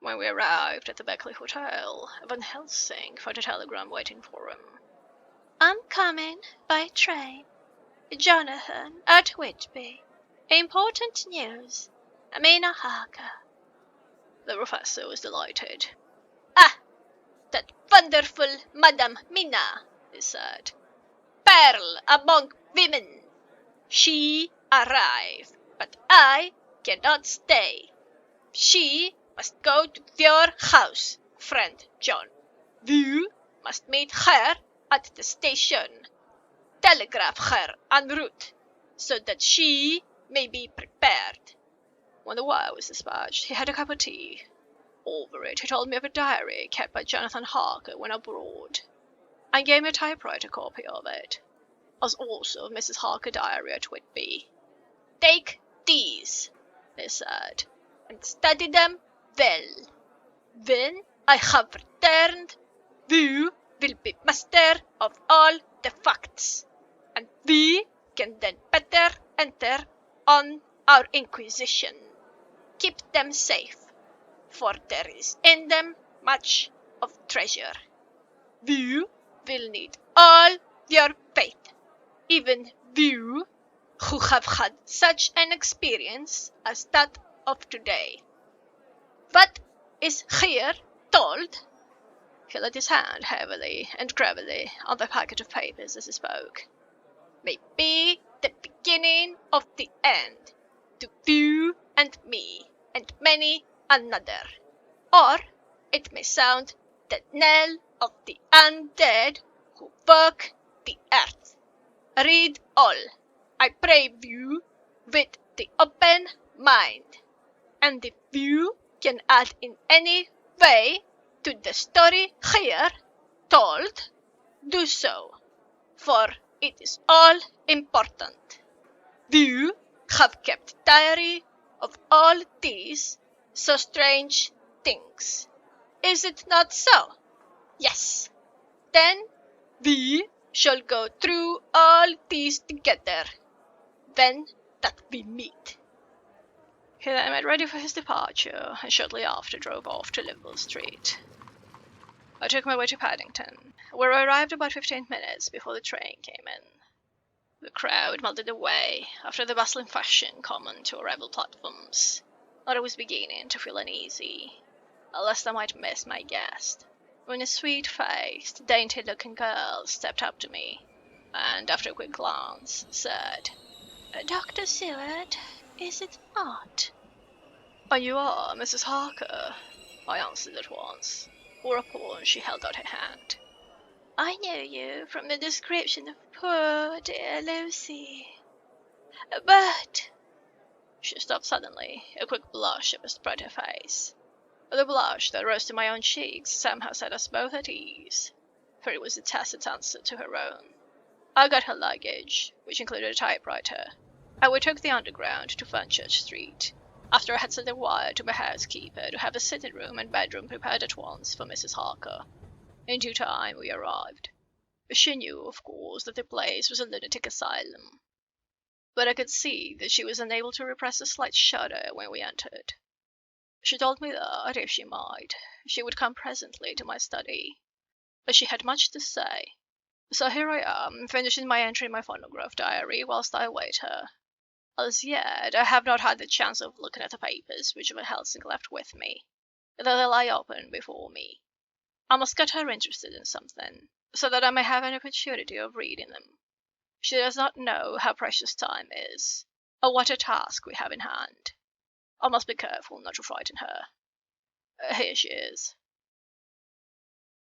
When we arrived at the Beckley Hotel, Van Helsing found a telegram waiting for him. "I'm coming by train. Jonathan at Whitby. Important news. Mina Harker." The professor was delighted. "Ah, that wonderful Madame Mina," he said. "Pearl among women. She arrived, but I cannot stay. She must go to your house, friend John. You must meet her at the station. Telegraph her en route, so that she may be prepared." When the wire was dispatched, he had a cup of tea. Over it, he told me of a diary kept by Jonathan Harker when abroad, and gave me a typewriter copy of it, as also of Mrs. Harker's diary at Whitby. "Take these," he said, "and study them well. When I have returned, you will be master of all the facts, and we can then better enter on our inquisition. Keep them safe, for there is in them much of treasure. You will need all your faith, even you who have had such an experience as that of today. What is here told?" He laid his hand heavily and gravely on the packet of papers as he spoke. "May be the beginning of the end to you and me and many another, or it may sound the knell of the undead who walk the earth. Read all, I pray you, with the open mind, and if you can add in any way to the story here told, do so, for it is all important. You have kept diary of all these so strange things. Is it not so? Yes. Then we shall go through all these together, when that we meet." He then made ready for his departure, and shortly after drove off to Liverpool Street. I took my way to Paddington, where I arrived about 15 minutes before the train came in. The crowd melted away after the bustling fashion common to arrival platforms, and I was beginning to feel uneasy, lest I might miss my guest, when a sweet-faced, dainty-looking girl stepped up to me, and after a quick glance, said, "Dr. Seward, is it not?" "And you are Mrs. Harker," I answered at once, whereupon she held out her hand. "I know you from the description of poor dear Lucy. But—" She stopped suddenly, a quick blush overspread her face. The blush that rose to my own cheeks somehow set us both at ease, for it was a tacit answer to her own. I got her luggage, which included a typewriter, and we took the Underground to Fenchurch Street, after I had sent a wire to my housekeeper to have a sitting-room and bedroom prepared at once for Mrs. Harker. In due time we arrived. She knew, of course, that the place was a lunatic asylum, but I could see that she was unable to repress a slight shudder when we entered. She told me that, if she might, she would come presently to my study, as she had much to say. So here I am, finishing my entry in my phonograph diary whilst I await her. As yet, I have not had the chance of looking at the papers which Van Helsing left with me, though they lie open before me. I must get her interested in something, so that I may have an opportunity of reading them. She does not know how precious time is, or what a task we have in hand. I must be careful not to frighten her. Here she is.